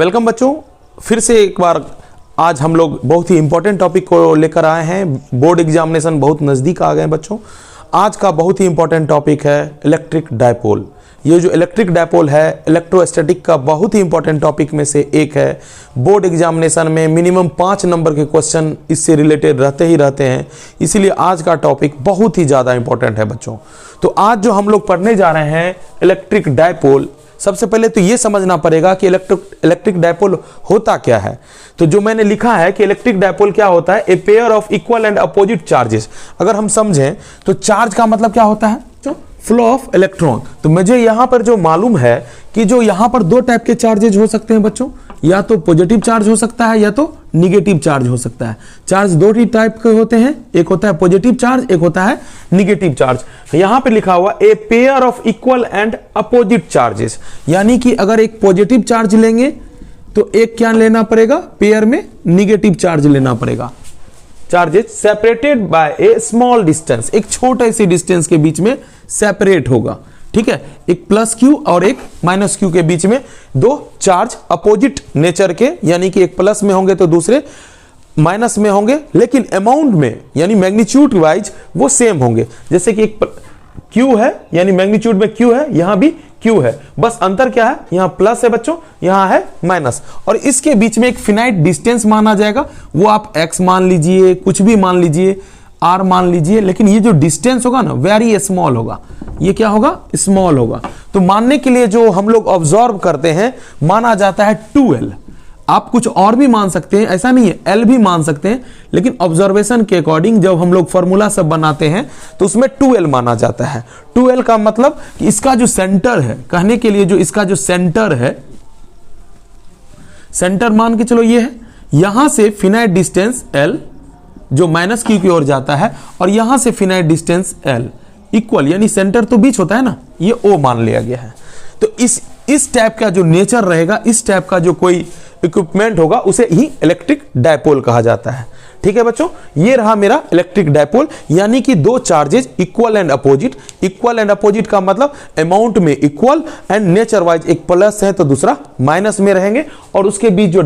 Welcome बच्चों, फिर से एक बार आज हम लोग बहुत ही इंपॉर्टेंट टॉपिक को लेकर आए हैं। बोर्ड एग्जामिनेशन बहुत नज़दीक आ गए हैं बच्चों। आज का बहुत ही इंपॉर्टेंट टॉपिक है इलेक्ट्रिक डायपोल। ये जो इलेक्ट्रिक डायपोल है इलेक्ट्रोस्टैटिक का बहुत ही इंपॉर्टेंट टॉपिक में से एक है। बोर्ड एग्जामिनेशन में मिनिमम 5 नंबर के क्वेश्चन इससे रिलेटेड रहते हैं, इसीलिए आज का टॉपिक बहुत ही ज़्यादा इंपॉर्टेंट है बच्चों। तो आज जो हम लोग पढ़ने जा रहे हैं इलेक्ट्रिक डायपोल, सबसे पहले तो ये समझना पड़ेगा कि इलेक्ट्रिक डायपोल होता क्या है। तो जो मैंने लिखा है कि इलेक्ट्रिक डायपोल क्या होता है, a pair of equal and opposite charges. अगर हम समझें तो चार्ज का मतलब क्या होता है, जो फ्लो ऑफ इलेक्ट्रॉन। तो मुझे यहां पर जो मालूम है कि जो यहां पर 2 टाइप के चार्जेज हो सकते हैं बच्चों, या तो पॉजिटिव चार्ज हो सकता है या तो निगेटिव चार्ज हो सकता है। चार्ज 2 ही टाइप के होते हैं, एक होता है पॉजिटिव चार्ज, एक होता है निगेटिव चार्ज। यहां पे लिखा हुआ a pair of equal and opposite charges, यानी कि अगर एक पॉजिटिव चार्ज लेंगे तो एक क्या लेना पड़ेगा, पेयर में निगेटिव चार्ज लेना पड़ेगा। Charges separated by A small distance, एक छोटे से डिस्टेंस के बीच में सेपरेट होगा, ठीक है। एक प्लस क्यू और एक माइनस क्यू के बीच में 2 चार्ज अपोजिट नेचर के, यानी कि एक प्लस में होंगे तो दूसरे माइनस में होंगे, लेकिन अमाउंट में यानी मैग्नीट्यूड वाइज वो सेम होंगे। जैसे कि एक क्यू है यानी मैग्नीट्यूड में क्यू है, यहां भी क्यू है, बस अंतर क्या है, यहां प्लस है बच्चों, यहां है माइनस। और इसके बीच में एक फिनाइट डिस्टेंस माना जाएगा, वो आप एक्स मान लीजिए, कुछ भी मान लीजिए, आर मान लीजिए, लेकिन ये जो डिस्टेंस होगा ना वेरी स्मॉल होगा। ये क्या होगा, स्मॉल होगा। तो मानने के लिए जो हम लोग ऑब्जर्व करते हैं माना जाता है 2L। आप कुछ और भी मान सकते हैं, ऐसा नहीं है, L भी मान सकते हैं, लेकिन ऑब्जर्वेशन के अकॉर्डिंग जब हम लोग फॉर्मूला सब बनाते हैं तो उसमें 2L माना जाता है। 2L का मतलब कि इसका जो सेंटर है, कहने के लिए जो इसका जो सेंटर है, सेंटर मान के चलो ये है, यहां से फिनाइट डिस्टेंस L जो माइनस क्यू की ओर जाता है, और यहां से फिनाइट डिस्टेंस L इक्वल, यानी सेंटर तो बीच होता है ना, ये O मान लिया गया है। तो इस टाइप का जो नेचर रहेगा, इस टाइप का जो कोई इक्विपमेंट होगा, उसे ही इलेक्ट्रिक डायपोल कहा जाता है। ठीक है बच्चों, ये रहा मेरा इलेक्ट्रिक डायपोल, यानी कि 2 charges equal and opposite. Equal and opposite का मतलब अमाउंट में इक्वल एंड नेचर वाइज एक प्लस है तो दूसरा माइनस में रहेंगे, और उसके बीच जो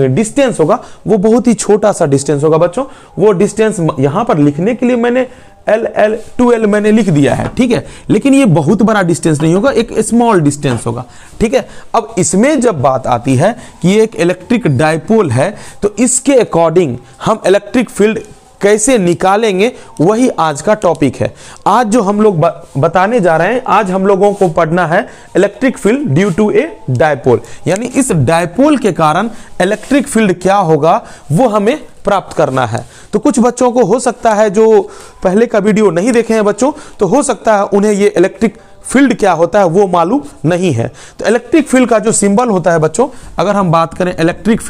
डिस्टेंस होगा वो बहुत ही छोटा सा डिस्टेंस होगा बच्चों। वो डिस्टेंस यहां पर लिखने के लिए मैंने L 2L मैंने लिख दिया है, ठीक है, लेकिन ये बहुत बड़ा डिस्टेंस नहीं होगा, एक स्मॉल डिस्टेंस होगा, ठीक है। अब इसमें जब बात आती है कि ये एक इलेक्ट्रिक डायपोल है, तो इसके अकॉर्डिंग हम इलेक्ट्रिक फील्ड कैसे निकालेंगे, वही आज का टॉपिक है। आज जो हम लोग बताने जा रहे हैं, आज हम लोगों को पढ़ना है electric field due to a dipole, यानी इस डायपोल के कारण इलेक्ट्रिक फील्ड क्या होगा वो हमें प्राप्त करना है। तो कुछ बच्चों को हो सकता है जो पहले का वीडियो नहीं देखे हैं बच्चों, तो हो सकता है उन्हें ये इलेक्ट्रिक फील्ड क्या होता है वो मालूम नहीं है। तो इलेक्ट्रिक फील्ड का जो सिंबल होता है बच्चों, अगर हम बात करें इलेक्ट्रिक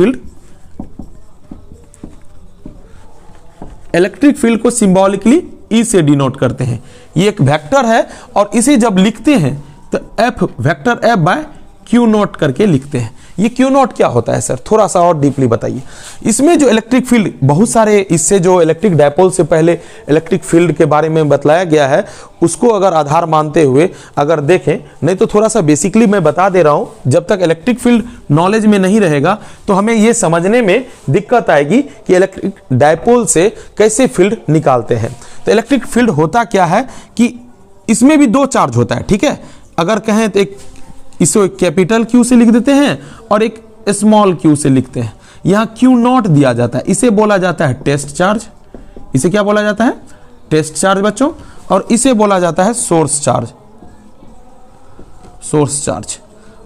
फील्ड को सिंबॉलिकली ई से डिनोट करते हैं। ये एक वेक्टर है, और इसे जब लिखते हैं तो F vector F by Q naught करके लिखते हैं। ये क्यू नॉट क्या होता है सर, थोड़ा सा और डीपली बताइए। इसमें जो इलेक्ट्रिक फील्ड, बहुत सारे इससे जो इलेक्ट्रिक डायपोल से पहले इलेक्ट्रिक फील्ड के बारे में बतलाया गया है, उसको अगर आधार मानते हुए अगर देखें, नहीं तो थोड़ा सा बेसिकली मैं बता दे रहा हूं। जब तक इलेक्ट्रिक फील्ड नॉलेज में नहीं रहेगा तो हमें यह समझने में दिक्कत आएगी कि इलेक्ट्रिक डायपोल से कैसे फील्ड निकालते हैं। तो इलेक्ट्रिक फील्ड होता क्या है कि इसमें भी 2 चार्ज होता है, ठीक है। अगर कहें तो एक इसको कैपिटल क्यू से लिख देते हैं और एक स्मॉल क्यू से लिखते हैं। यहां क्यू नॉट दिया जाता है, इसे बोला जाता है टेस्ट चार्ज। इसे क्या बोला जाता है, टेस्ट चार्ज बच्चों। और इसे बोला जाता है सोर्स चार्ज।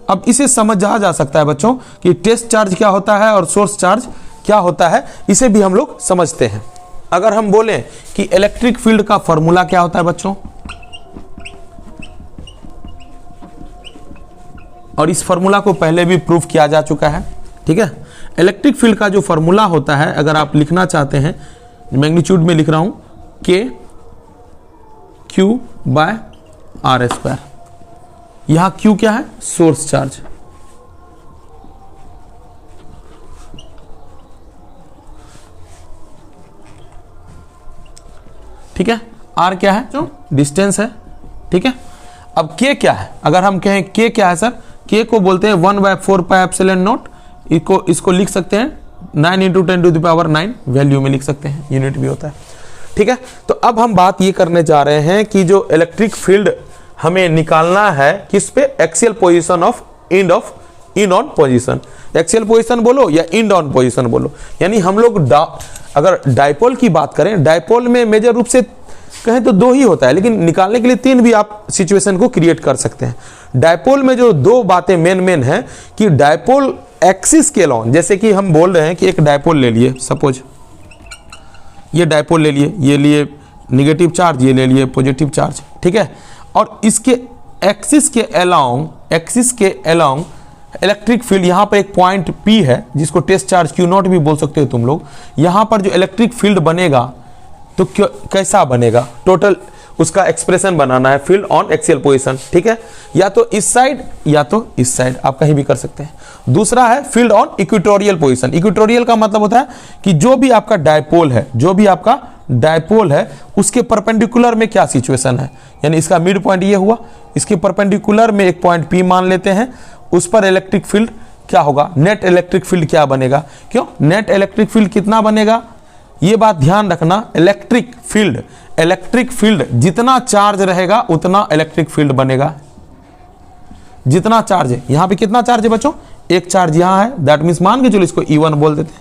अब इसे समझा जा सकता है बच्चों कि टेस्ट चार्ज क्या होता है और सोर्स चार्ज क्या होता है, इसे भी हम लोग समझते हैं। अगर हम बोलें कि इलेक्ट्रिक फील्ड का फॉर्मूला क्या होता है बच्चों, और इस फॉर्मूला को पहले भी प्रूफ किया जा चुका है, ठीक है। इलेक्ट्रिक फील्ड का जो फॉर्मूला होता है, अगर आप लिखना चाहते हैं, मैग्नीट्यूड में लिख रहा हूं, के क्यू बाय आर स्क्वायर। यहां क्यू क्या है, सोर्स चार्ज, ठीक है। आर क्या है, जो डिस्टेंस है, ठीक है। अब के क्या है, अगर हम कहें के क्या है सर, के को बोलते हैं 1/4 पाई एप्सिलॉन नॉट इसको लिख सकते हैं 9 इंटू 10⁹ वैल्यू में लिख सकते हैं, यूनिट भी होता है। ठीक है, तो अब हम बात ये करने जा रहे हैं कि जो इलेक्ट्रिक फील्ड हमें निकालना है किस पे, axial position of in on position. Axial position बोलो या इंड ऑन पोजीशन बोलो, यानी हम लोग अगर डायपोल की बात करें, डायपोल में मेजर रूप से कहें तो 2 ही होता है, लेकिन निकालने के लिए 3 भी आप सिचुएशन को क्रिएट कर सकते हैं। डायपोल में जो 2 बातें मेन है कि डायपोल एक्सिस के अलॉन्ग, जैसे कि हम बोल रहे हैं कि एक डायपोल ले लिए, सपोज ये डायपोल ले लिए निगेटिव चार्ज, ये ले लिए पॉजिटिव चार्ज, ठीक है, और इसके एक्सिस के अलोंग इलेक्ट्रिक फील्ड, यहां पर एक पॉइंट P है जिसको टेस्ट चार्ज Q0 भी बोल सकते हो तुम लोग। यहां पर जो इलेक्ट्रिक फील्ड बनेगा तो कैसा बनेगा, टोटल उसका एक्सप्रेशन बनाना है, फील्ड ऑन एक्सियल पोजीशन, ठीक है, या तो इस साइड या तो इस साइड, आप कहीं भी कर सकते हैं। दूसरा है field on equatorial position. Equatorial का मतलब होता है कि जो भी आपका डायपोल है उसके परपेंडिकुलर में क्या सिचुएशन है, यानी इसका मिड पॉइंट ये हुआ, इसके परपेंडिकुलर में एक पॉइंट P मान लेते हैं, उस पर इलेक्ट्रिक फील्ड क्या होगा, नेट इलेक्ट्रिक फील्ड क्या बनेगा। क्यों नेट इलेक्ट्रिक फील्ड कितना बनेगा, ये बात ध्यान रखना, इलेक्ट्रिक फील्ड जितना चार्ज रहेगा उतना इलेक्ट्रिक फील्ड बनेगा। जितना चार्ज है, यहां पे कितना चार्ज है बच्चों, एक चार्ज यहां है, दैट मींस मान के चलो इसको E1 बोल देते हैं,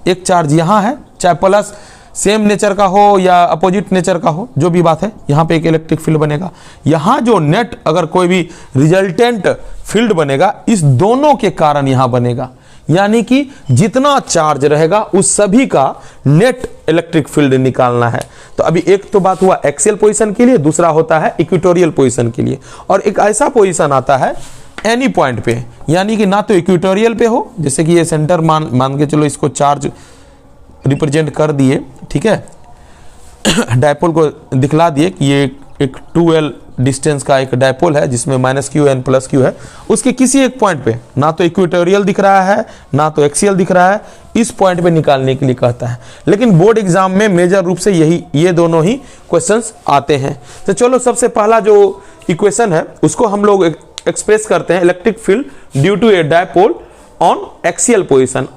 एक चार्ज यहां है, चाहे प्लस सेम नेचर का हो या अपोजिट नेचर का हो, जो भी बात है, यहां पे एक इलेक्ट्रिक फील्ड बनेगा। यहां जो नेट अगर कोई भी रिजल्टेंट फील्ड बनेगा, इस दोनों के कारण यहां बनेगा, यानी कि जितना चार्ज रहेगा उस सभी का नेट इलेक्ट्रिक फील्ड निकालना है। तो अभी एक तो बात हुआ एक्सियल पोजीशन के लिए, दूसरा होता है इक्वेटोरियल पोजीशन के लिए, और एक ऐसा पोजीशन आता है एनी पॉइंट पे, यानी कि ना तो इक्वेटोरियल पे हो, जैसे कि ये सेंटर मान के चलो इसको चार्ज रिप्रेजेंट कर दिए, ठीक है, डायपोल को दिखला दिए कि ये एक 2L डिस्टेंस का एक डायपोल है जिसमें -Q n + Q है, उसके किसी एक पॉइंट पे ना तो इक्वेटोरियल दिख रहा है ना तो एक्सियल दिख रहा है, इस पॉइंट पे निकालने के लिए कहता है। लेकिन बोर्ड एग्जाम में मेजर रूप से ये दोनों ही क्वेश्चंस आते हैं। तो चलो सबसे पहला जो इक्वेशन है उसको हम लोग एक्सप्रेस करते हैं, electric field due to a dipole on axial position.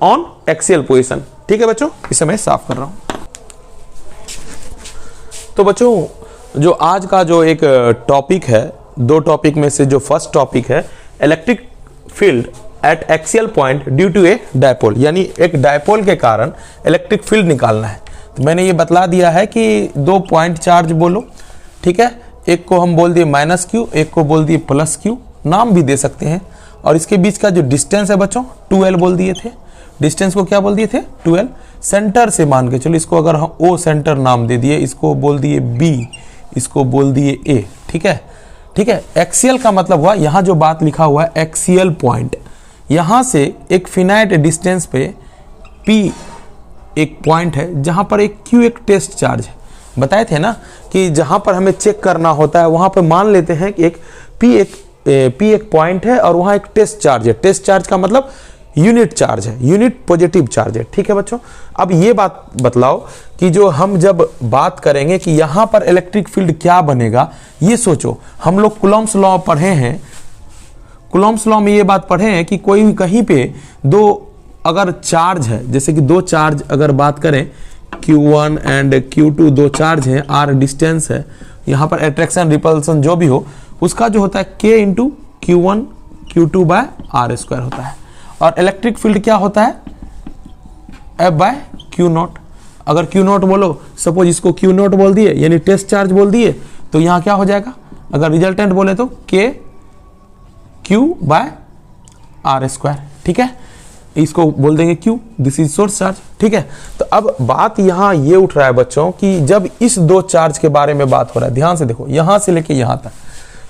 ठीक है बच्चों, इसे मैं साफ कर रहा हूं। तो बच्चों जो आज का जो एक टॉपिक है, 2 टॉपिक में से जो फर्स्ट टॉपिक है electric field at axial point due to a dipole, यानी एक डायपोल के कारण इलेक्ट्रिक फील्ड निकालना है। तो मैंने ये बतला दिया है कि 2 पॉइंट चार्ज बोलो, ठीक है, एक को हम बोल दिए -Q, एक को बोल दिए +Q, नाम भी दे सकते हैं, और इसके बीच का जो डिस्टेंस है बच्चों 2L बोल दिए थे, डिस्टेंस को क्या बोल दिए थे 2L। सेंटर से मान के चलो इसको अगर हम O सेंटर नाम दे दिए, इसको बोल दिए B, इसको बोल दिए A, ठीक है। एक्सियल का मतलब हुआ यहां जो बात लिखा हुआ है एक्सियल पॉइंट, यहां से एक फिनाइट डिस्टेंस पे P एक पॉइंट है जहां पर एक Q एक टेस्ट चार्ज है। बताए थे ना कि जहां पर हमें चेक करना होता है वहां पर मान लेते हैं कि एक P एक पॉइंट है और वहां एक टेस्ट चार्ज है। टेस्ट चार्ज का मतलब यूनिट चार्ज है, यूनिट पॉजिटिव चार्ज है, ठीक है बच्चों। अब ये बात बतलाओ कि जो हम जब बात करेंगे कि यहां पर इलेक्ट्रिक फील्ड क्या बनेगा, ये सोचो, हम लोग कूलॉम्स लॉ पढ़े हैं, कूलॉम्स लॉ में ये बात पढ़े हैं कि कोई कहीं पे 2 अगर चार्ज है, जैसे कि 2 चार्ज अगर बात करें Q1 एंड Q2, 2 चार्ज हैं, R डिस्टेंस है, यहां पर अट्रैक्शन रिपल्सन जो भी हो उसका जो होता है K × Q1 Q2/R² होता है, और इलेक्ट्रिक फील्ड क्या होता है F/Q0। अगर Q0 बोलो, सपोज इसको Q0 बोल दिए यानी टेस्ट चार्ज बोल दिए, तो यहां क्या हो जाएगा, अगर रिजल्टेंट बोले तो K Q/R², ठीक है, इसको बोल देंगे Q, this is source charge, ठीक है। तो अब बात यहां ये उठ रहा है बच्चों कि जब इस 2 चार्ज के बारे में बात हो रहा है, ध्यान से देखो, यहां से लेके यहां तक,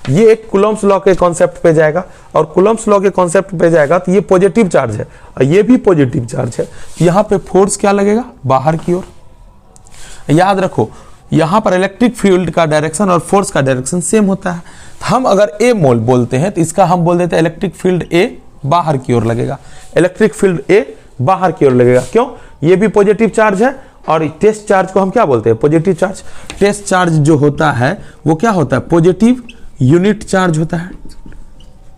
ये एक कूलॉम्स लॉ के कॉन्सेप्ट पे जाएगा, और कूलॉम्स लॉ के कॉन्सेप्ट पे जाएगा तो ये पॉजिटिव चार्ज है और ये भी पॉजिटिव चार्ज है। यहां पे फोर्स क्या लगेगा, बाहर की ओर। याद रखो यहां पर इलेक्ट्रिक फील्ड का डायरेक्शन और फोर्स का डायरेक्शन सेम होता है। हम अगर ए मोल बोलते हैं तो इसका हम बोल देते हैं इलेक्ट्रिक फील्ड ए बाहर की ओर लगेगा, इलेक्ट्रिक फील्ड ए बाहर की ओर लगेगा। क्यों, ये भी पॉजिटिव चार्ज है, और टेस्ट चार्ज को हम क्या बोलते हैं, पॉजिटिव चार्ज। टेस्ट चार्ज जो होता है वो क्या होता है, पॉजिटिव यूनिट चार्ज होता है,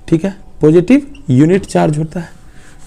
ठीक है, पॉजिटिव यूनिट चार्ज होता है,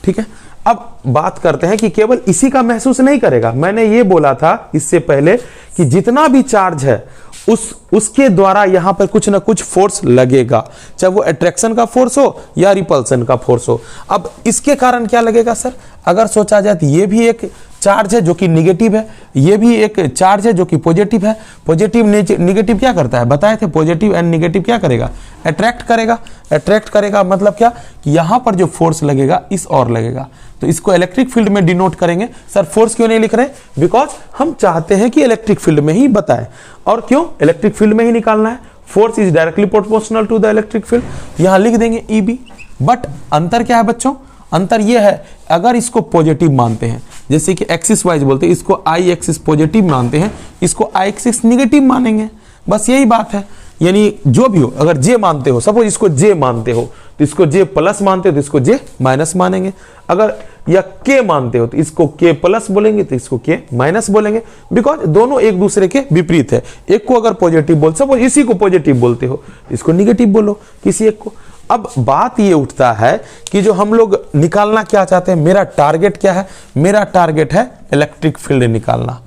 ठीक है। अब बात करते हैं कि केवल इसी का महसूस नहीं करेगा। मैंने ये बोला था इससे पहले कि जितना भी चार्ज है उसके द्वारा यहां पर कुछ ना कुछ फोर्स लगेगा, चाहे वो अट्रैक्शन का फोर्स हो या रिपल्सन का फोर्स हो। अब इसके कारण क्या लगेगा सर, अगर सोचा जाए तो ये भी एक चार्ज है जो कि निगेटिव है, ये भी एक चार्ज है जो कि पॉजिटिव है। पॉजिटिव निगेटिव क्या करता है, बताए थे, पॉजिटिव एंड निगेटिव क्या करेगा, अट्रैक्ट करेगा। अट्रैक्ट करेगा मतलब क्या कि यहां पर जो फोर्स लगेगा इस और लगेगा, तो इसको इलेक्ट्रिक फील्ड में डिनोट करेंगे। सर फोर्स क्यों नहीं लिख रहे, बिकॉज हम चाहते हैं कि इलेक्ट्रिक फील्ड में ही बताएं। और क्यों इलेक्ट्रिक फील्ड में ही निकालना है, force is directly proportional to the electric field, यहां लिख देंगे EB। बट अंतर क्या है बच्चों, अंतर यह है अगर इसको पॉजिटिव मानते हैं, जैसे कि एक्सिस वाइज बोलते हैं, इसको I एक्सिस पॉजिटिव मानते हैं, इसको I एक्सिस निगेटिव मानेंगे, बस यही बात है। यानी जो भी हो, अगर J मानते हो, सपोज इसको J मानते हो तो इसको J प्लस मानते हो तो इसको J माइनस मानेंगे। अगर या K मानते हो तो इसको K प्लस बोलेंगे तो इसको K माइनस बोलेंगे, बिकॉज दोनों एक दूसरे के विपरीत है। एक को अगर पॉजिटिव बोल, सपोज इसी को पॉजिटिव बोलते हो तो इसको निगेटिव बोलो किसी एक को। अब बात ये उठता है कि जो हम लोग निकालना क्या चाहते हैं, मेरा टारगेट क्या है, मेरा टारगेट है इलेक्ट्रिक फील्ड निकालना।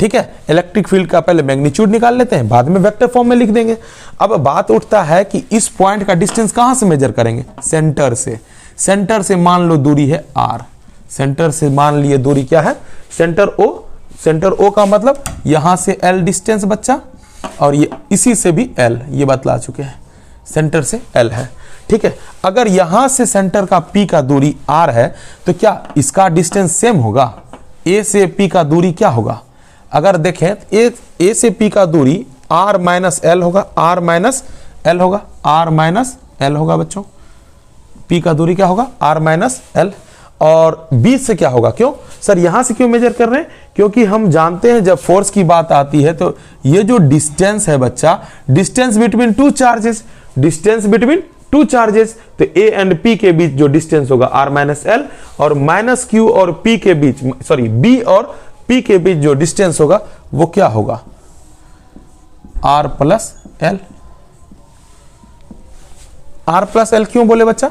ठीक है, इलेक्ट्रिक फील्ड का पहले मैग्नीट्यूड निकाल लेते हैं, बाद में वेक्टर फॉर्म में लिख देंगे। अब बात उठता है कि इस पॉइंट का डिस्टेंस कहां से मेजर करेंगे, सेंटर से। सेंटर से मान लो दूरी है R, सेंटर से मान लिए दूरी क्या है, सेंटर O। सेंटर O का मतलब यहां से L डिस्टेंस बच्चा, और ये इसी से भी L, ये बतला चुके हैं, सेंटर से L है। ठीक है, अगर यहां से सेंटर का P का दूरी R है तो क्या इसका डिस्टेंस सेम होगा, A से P का दूरी क्या होगा, अगर देखें A से P का दूरी R माइनस L होगा, R माइनस L होगा, R माइनस L होगा बच्चों। P का दूरी क्या होगा, R माइनस L। और B से क्या होगा, क्यों सर यहां से क्यों मेजर कर रहे हैं, क्योंकि हम जानते हैं जब फोर्स की बात आती है तो ये जो डिस्टेंस है बच्चा, distance between two charges, distance between two charges, तो A एंड P के बीच जो डिस्टेंस होगा R माइनस L, और माइनस Q और P के बीच, सॉरी B और P के बीच जो डिस्टेंस होगा वो क्या होगा, R plus L। R plus L क्यों बोले बच्चा,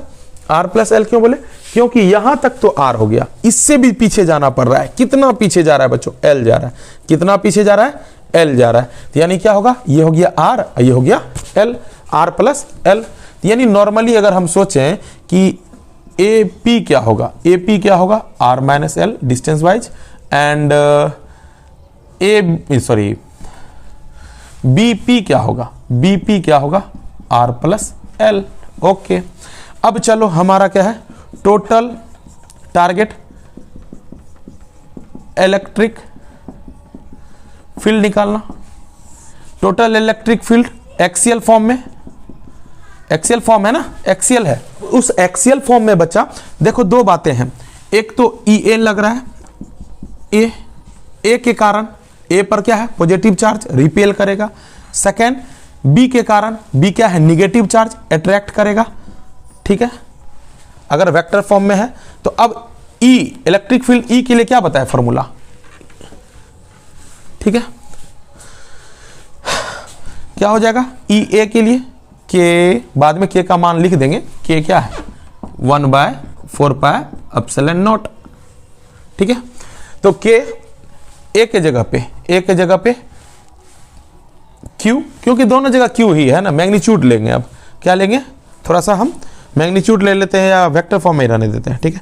R प्लस L क्यों बोले, क्योंकि यहां तक तो R हो गया, इससे भी पीछे जाना पड़ रहा है। कितना पीछे जा रहा है बच्चों, L जा रहा है। कितना पीछे जा रहा है, L जा रहा है। तो यानी क्या होगा, ये हो गया R, ये हो गया L, R प्लस L। यानी नॉर्मली अगर हम सोचें कि AP क्या होगा, AP क्या होगा, R minus L distance wise, and BP क्या होगा, BP क्या होगा, R प्लस L। ओके, अब चलो हमारा क्या है, टोटल टारगेट इलेक्ट्रिक फील्ड निकालना। Total electric field axial form में, एक्सियल फॉर्म है ना, एक्सियल है, उस एक्सियल फॉर्म में बच्चा देखो दो बातें हैं। एक तो EA लग रहा है, ए के कारण, ए पर क्या है पॉजिटिव चार्ज, रिपेल करेगा। सेकेंड बी के कारण, बी क्या है निगेटिव चार्ज, अट्रैक्ट करेगा। ठीक है, अगर वेक्टर फॉर्म में है तो अब E इलेक्ट्रिक फील्ड E के लिए क्या बताया फॉर्मूला, ठीक है, क्या हो जाएगा EA के लिए, के बाद में के का मान लिख देंगे, के क्या है 1/4πε0। ठीक है, तो के ए के जगह पे, ए के जगह पे क्यू, क्योंकि दोनों जगह क्यू ही है ना, मैग्नीट्यूड लेंगे। अब क्या लेंगे, थोड़ा सा हम मैग्नीट्यूड ले लेते हैं या वेक्टर फॉर्म में रहने देते हैं। ठीक है,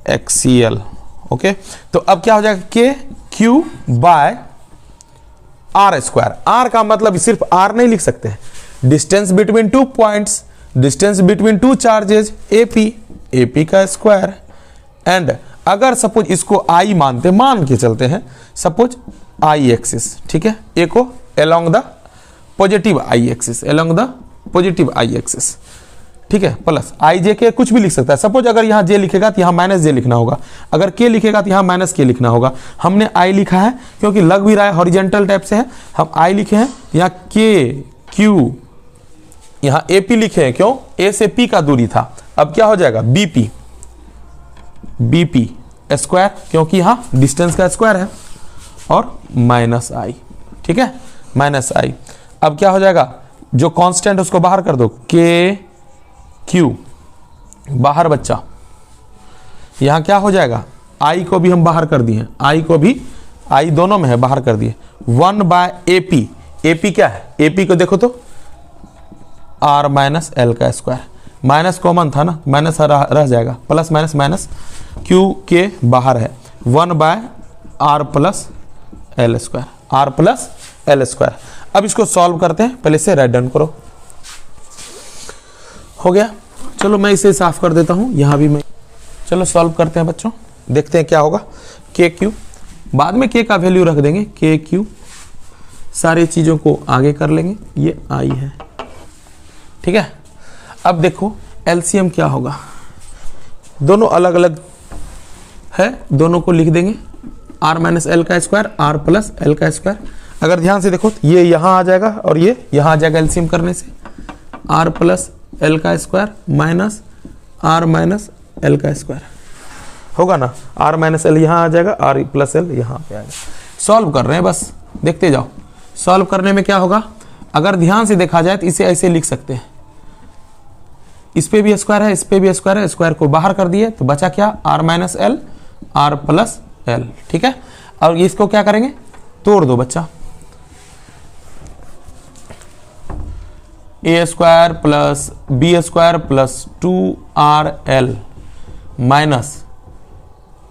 एक्सियल। ओके, तो अब क्या हो जाएगा K Q by R square. R का मतलब सिर्फ आर नहीं लिख सकते हैं, distance between two points, distance between two charges AP, AP का स्क्वायर। एंड अगर सपोज इसको आई मानते, मान के चलते हैं सपोज आई एक्सिस, ठीक है, ए को along the positive I axis, along the positive I axis, ठीक है, प्लस आई जे के कुछ भी लिख सकता है। सपोज अगर यहां जे लिखेगा तो यहां माइनस जे लिखना होगा, अगर के लिखेगा तो यहां माइनस के लिखना होगा। हमने आई लिखा है क्योंकि लग भी रहा है हॉरिजेंटल टाइप से है, हम आई लिखे हैं, यहां के क्यू, यहां एपी लिखे हैं, क्यों ए से पी का दूरी था। अब क्या हो जाएगा बीपी, बीपी स्क्वायर, क्योंकि यहां डिस्टेंस का स्क्वायर है, और माइनस आई, ठीक है, माइनस आई। अब क्या हो जाएगा, जो कांस्टेंट उसको बाहर कर दो, के क्यू बाहर बच्चा, यहाँ क्या हो जाएगा, आई को भी हम बाहर कर दिए, आई को भी, आई दोनों में है, बाहर कर दिए। 1/AP, AP क्या है, AP को देखो तो R माइनस एल का स्क्वायर, माइनस कॉमन था ना, माइनस रह जाएगा, प्लस माइनस माइनस, Q के बाहर है, 1/R plus L square, R plus L square. अब इसको सॉल्व करते हैं, पहले से राइट डाउन करो। हो गया, चलो मैं इसे साफ कर देता हूँ, यहाँ भी मैं, चलो सॉल्व करते हैं बच्चों, देखते हैं क्या होगा। KQ, बाद में K का वैल्यू रख देंगे, KQ, सारी चीज़ों को आगे कर लेंगे, ये I है, ठीक है। अब देखो LCM क्या होगा, दोनों अलग अलग है, दोनों को लिख देंगे, R माइनस एल का स्क्वायर, R प्लस एल का स्क्वायर। अगर ध्यान से देखो तो ये यहाँ आ जाएगा और ये यहाँ आ जाएगा LCM करने से, R प्लस एल का square minus R minus L का स्क्वायर होगा ना, R माइनस एल यहाँ आ जाएगा, R प्लस एल यहाँ पे आ जाएगा। सॉल्व कर रहे हैं बस, देखते जाओ। सॉल्व करने में क्या होगा, अगर ध्यान से देखा जाए तो इसे ऐसे लिख सकते हैं, इस पे भी स्क्वायर है, इस पे भी स्क्वायर है, स्क्वायर को बाहर कर दिए तो बचा क्या, R minus L, R plus L, ठीक है। और इसको क्या करेंगे, तोड़ दो बच्चा, A square plus B square plus 2RL minus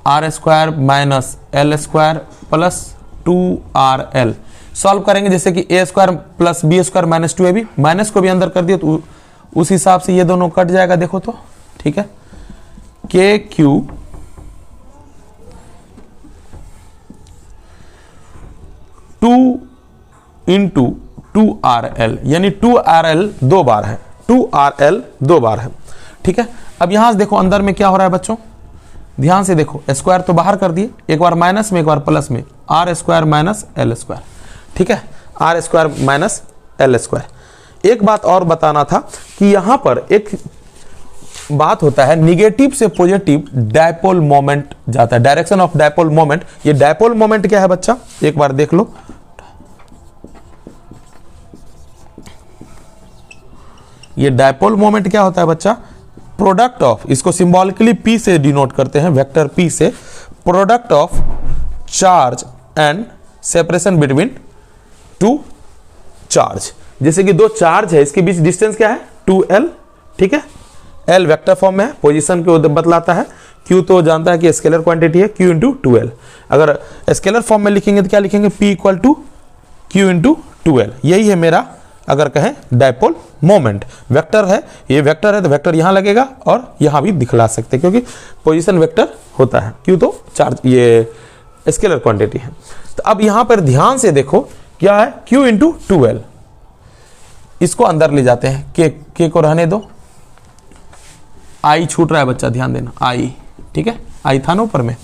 R square minus L square plus 2RL। Solve करेंगे जैसे कि A square plus B square minus 2AB, minus को भी अंदर कर दिए तो उस हिसाब से ये दोनों कट जाएगा, देखो तो, ठीक है। KQ टू इंटू 2RL, यानी 2RL दो बार है, 2RL दो बार है, ठीक है। अब यहां से देखो अंदर में क्या हो रहा है बच्चों, ध्यान से देखो, स्क्वायर तो बाहर कर दिए, एक बार माइनस में एक बार प्लस में, R square minus L square, ठीक है, R square minus L square. एक बात और बताना था कि यहां पर एक बात होता है, निगेटिव से पॉजिटिव डायपोल मोमेंट जाता है, डायरेक्शन ऑफ डायपोल मोमेंट। ये डायपोल मोमेंट क्या है बच्चा, एक बार देख लो, ये डायपोल मोमेंट क्या होता है बच्चा, प्रोडक्ट ऑफ, इसको सिंबॉलिकली P से डिनोट करते हैं, वेक्टर P से, product of charge and separation between two charge. जैसे कि दो चार्ज है, इसके बीच डिस्टेंस क्या है, 2L, ठीक है। L वेक्टर फॉर्म में है, पोजीशन को बतलाता है, Q तो जानता है कि स्केलर क्वांटिटी है, Q इंटू 2L। अगर स्केलर फॉर्म में लिखेंगे तो क्या लिखेंगे, P equal to Q into 2L। यही है मेरा, अगर कहें, डायपोल मोमेंट। वेक्टर है, ये वेक्टर है तो वेक्टर यहां लगेगा और यहां भी दिखला सकते हैं, क्योंकि पोजीशन वेक्टर होता है, Q तो चार्ज, ये स्केलर क्वांटिटी है। तो अब यहां पर ध्यान से देखो क्या है, Q इंटू 2L, इसको अंदर ले जाते हैं, K को रहने दो, I छूट रहा है बच्चा, ध्यान देना, I, ठीक है, I था ना ऊपर में।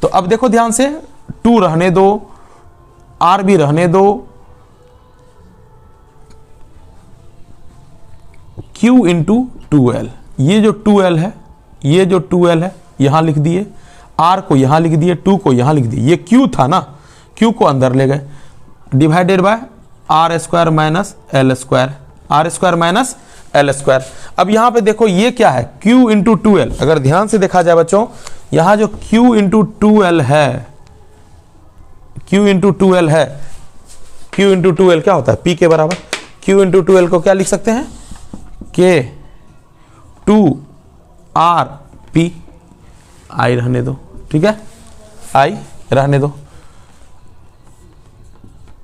तो अब देखो ध्यान से, 2 रहने दो, R भी रहने दो, Q इंटू 2L, ये जो 2L है, ये जो 2L है यहां लिख दिए, R को यहां लिख दिए, 2 को यहां लिख दिए, ये Q था ना, Q को अंदर ले गए, divided by R square minus L square, R square minus L square. अब यहां पे देखो ये क्या है, Q इंटू 2L। अगर ध्यान से देखा जाए बच्चों, यहां जो Q इंटू 2L है, Q इंटू 2L है, Q इंटू 2L क्या होता है, P के बराबर। Q इंटू 2L को क्या लिख सकते हैं, K 2RP, I रहने दो, ठीक है, I रहने दो,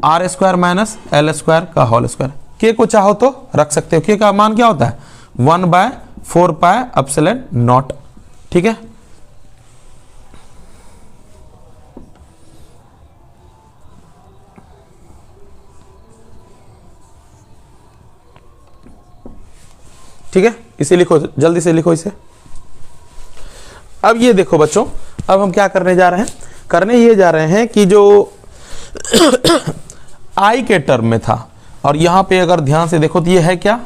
R square minus L square का होल स्क्वायर। K को चाहो तो रख सकते हो, K का मान क्या होता है, 1/4 पाई एप्सिलॉन नॉट, ठीक है। ठीक है, इसे लिखो, जल्दी से लिखो इसे। अब ये देखो बच्चों, अब हम क्या करने जा रहे हैं, करने ये जा रहे हैं कि जो I के टर्म में था, और यहां पे अगर ध्यान से देखो तो ये है क्या,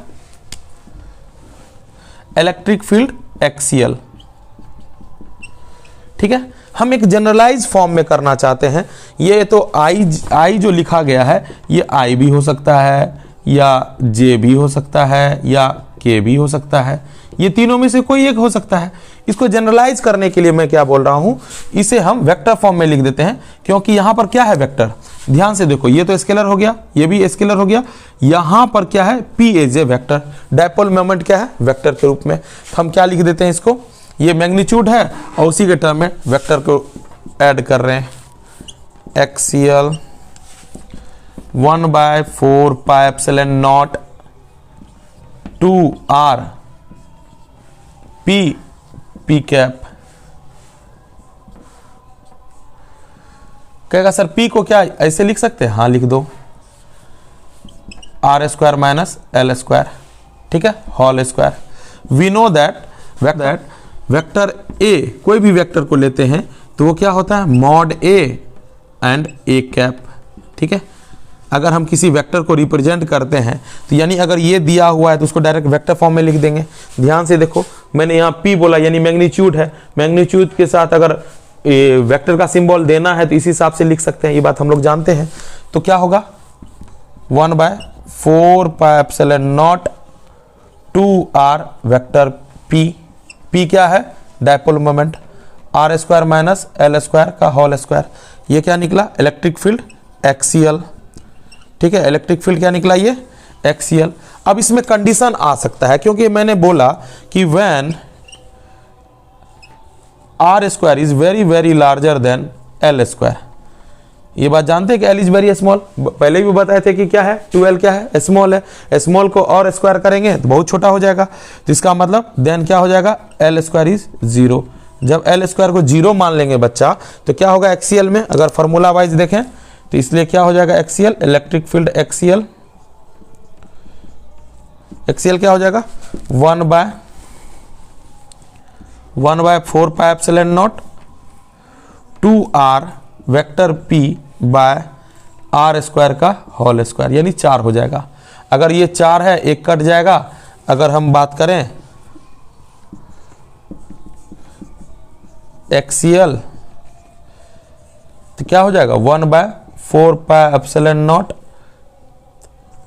इलेक्ट्रिक फील्ड एक्सियल, ठीक है। हम एक जनरलाइज फॉर्म में करना चाहते हैं, ये तो I जो लिखा गया है, ये I भी हो सकता है, या J भी हो सकता है, या K भी हो सकता है, ये तीनों में से कोई एक हो सकता है। इसको जनरलाइज करने के लिए मैं क्या बोल रहा हूं, इसे हम वेक्टर फॉर्म में लिख देते हैं, क्योंकि यहां पर क्या है वेक्टर, ध्यान से देखो, ये तो स्केलर हो गया, ये भी स्केलर हो गया, यहां पर क्या है P is a vector, dipole moment क्या है वेक्टर के रूप में। तो हम क्या लिख देते हैं इसको, ये मैग्नीट्यूड है और उसी के टर्म में वेक्टर को ऐड कर रहे हैं, axial 1/4 pi epsilon naught 2r P cap. कहेगा सर P को क्या ऐसे लिख सकते हैं, हाँ लिख दो, r square minus l square, ठीक है, whole square. We know that vector A, कोई भी वेक्टर को लेते हैं तो वो क्या होता है, mod A and A cap, ठीक है। अगर हम किसी वेक्टर को रिप्रेजेंट करते हैं तो यानी अगर ये दिया हुआ है तो उसको डायरेक्ट वेक्टर फॉर्म में लिख देंगे। ध्यान से देखो, मैंने यहाँ P बोला यानी मैग्नीट्यूड है, मैग्नीट्यूड के साथ अगर वेक्टर का सिंबल देना है तो इसी हिसाब से लिख सकते हैं, ये बात हम लोग जानते हैं। तो क्या होगा 1/4 pi epsilon naught 2r vector P क्या है dipole moment, r square minus l square का होल स्क्वायर। ये क्या निकला, इलेक्ट्रिक फील्ड एक्सियल, ठीक है, इलेक्ट्रिक फील्ड क्या निकला, ये एक्सियल। अब इसमें कंडीशन आ सकता है, क्योंकि मैंने बोला कि when r square is very very larger than l square, ये बात जानते हैं कि l इज वेरी स्मॉल, पहले भी बताए थे कि क्या है 2l क्या है स्मॉल है, स्मॉल को और स्क्वायर करेंगे तो बहुत छोटा हो जाएगा, तो इसका मतलब देन क्या हो जाएगा, l स्क्वायर इज 0। जब l स्क्वायर को 0 मान लेंगे बच्चा तो क्या होगा एक्सियल में, अगर फॉर्मूला वाइज देखें तो इसलिए क्या हो जाएगा एक्सियल, इलेक्ट्रिक फील्ड एक्सियल क्या हो जाएगा 1/4 pi epsilon naught 2r vector P by r square का होल स्क्वायर, यानी 4 हो जाएगा। अगर ये 4 है, एक कट जाएगा। अगर हम बात करें एक्सियल तो क्या हो जाएगा 1/4 pi epsilon naught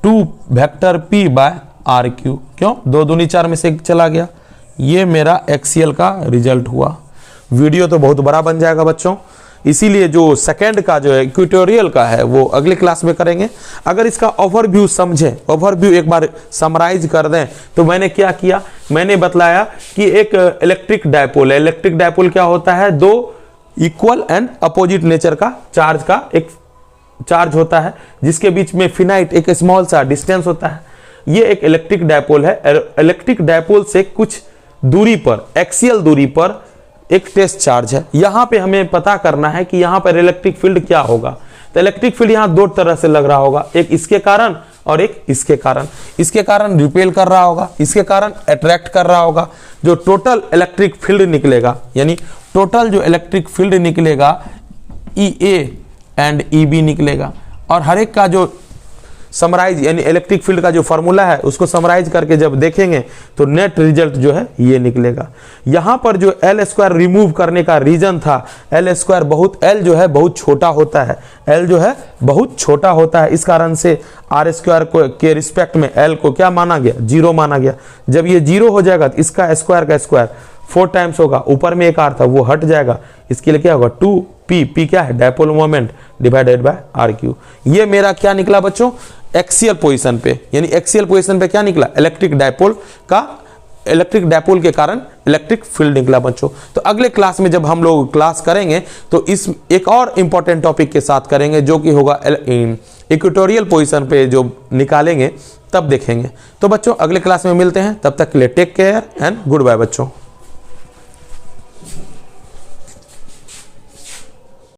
2 vector P by r Q, क्यों 2 दूनी 4 में से एक चला गया। ये मेरा एक्सियल का रिजल्ट हुआ। वीडियो तो बहुत बड़ा बन जाएगा बच्चों, इसीलिए जो सेकंड का जो है इक्वेटोरियल का है वो अगले क्लास में करेंगे। अगर इसका ओवरव्यू समझें, ओवरव्यू एक बार समराइज कर दें तो मैंने क्या किया, मैंने बतलाया कि एक इलेक्ट्रिक डायपोल है। इलेक्ट्रिक डायपोल क्या होता है, 2 इक्वल एंड अपोजिट नेचर का चार्ज का एक चार्ज होता है जिसके बीच में फिनाइट एक स्मॉल सा डिस्टेंस होता है। ये एक इलेक्ट्रिक डायपोल है। इलेक्ट्रिक डायपोल से कुछ दूरी पर, एक्सियल दूरी पर एक टेस्ट चार्ज है। यहां पे हमें पता करना है कि यहां पर इलेक्ट्रिक फील्ड क्या होगा। तो इलेक्ट्रिक फील्ड यहां 2 तरह से लग रहा होगा, एक इसके कारण और एक इसके कारण। इसके कारण रिपेल कर रहा होगा, इसके कारण अट्रैक्ट कर रहा होगा। जो टोटल इलेक्ट्रिक फील्ड निकलेगा, यानी टोटल जो इलेक्ट्रिक फील्ड निकलेगा EA एंड EB निकलेगा। और हर एक का जो समराइज यानी इलेक्ट्रिक फील्ड का जो फॉर्मूला है उसको समराइज करके जब देखेंगे तो नेट रिजल्ट जो है ये निकलेगा। यहां पर जो l स्क्वायर रिमूव करने का रीजन था, l स्क्वायर l जो है बहुत छोटा होता है, l जो है बहुत छोटा होता है, इस कारण से r स्क्वायर को के रिस्पेक्ट में l को क्या माना गया, 0 माना गया। जब ये 0 हो जाएगा तो इसका स्क्वायर का स्क्वायर 4 टाइम्स होगा, ऊपर में एक r था वो हट जाएगा, इसके लिए क्या होगा 2p क्या है dipole moment divided by r Q. ये मेरा क्या निकला बच्चों, एक्सियल पोजीशन पे, यानी एक्सियल पोजीशन पे क्या निकला, इलेक्ट्रिक डायपोल के कारण इलेक्ट्रिक फील्ड निकला बच्चों। तो अगले क्लास में जब हम लोग क्लास करेंगे तो इस एक और इंपॉर्टेंट टॉपिक के साथ करेंगे जो कि होगा इक्वेटोरियल पोजीशन पे जो निकालेंगे तब देखेंगे। तो बच्चों अगले क्लास में मिलते हैं, तब तक के लिए take care and goodbye बच्चों।